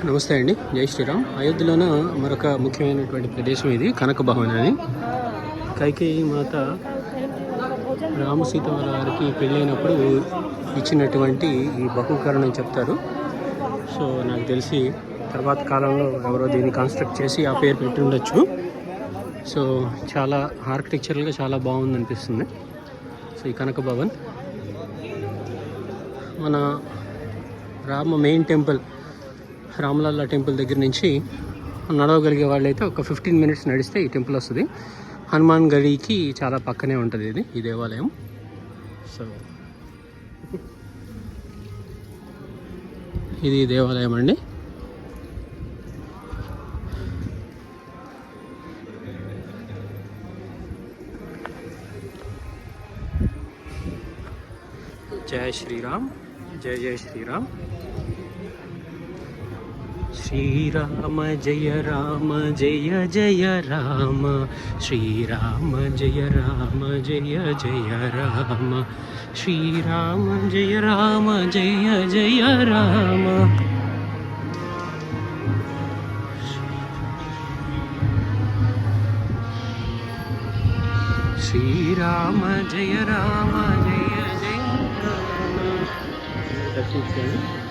నమస్తే అండి, జై శ్రీరామ్. అయోధ్యలోన మరొక ముఖ్యమైనటువంటి ప్రదేశం ఇది కనక భవన్ అని. కైకేయి మాత రామసీత వారికి పెళ్ళైనప్పుడు ఇచ్చినటువంటి ఈ బహుకరణం చెప్తారు. సో నాకు తెలిసి తర్వాత కాలంలో ఎవరో దీన్ని కన్స్ట్రక్ట్ చేసి ఆ పేరు పెట్టి ఉండొచ్చు. సో చాలా ఆర్కిటెక్చరల్గా చాలా బాగుంది అనిపిస్తుంది. సో ఈ కనక భవన్ మన Rama main temple, Ramlalla temple దగ్గర నుంచి నడవగలిగే వాళ్ళైతే ఒక 15 మినిట్స్ నడిస్తే ఈ టెంపుల్ వస్తుంది. హనుమాన్ గడికి చాలా పక్కనే ఉంటుంది ఈ దేవాలయం. సో ఇది దేవాలయం అండి. జై శ్రీరామ్, జై జై శ్రీరామ్. శ్రీరామ జయ రామ జయ జయ రామ, శ్రీరామ జయ రామ జయ జయ రామ, శ్రీరామ జయ రామ జయ జయ రామ. శ్రీరామ జయ రామ జయ జయ రామ. దర్శించండి.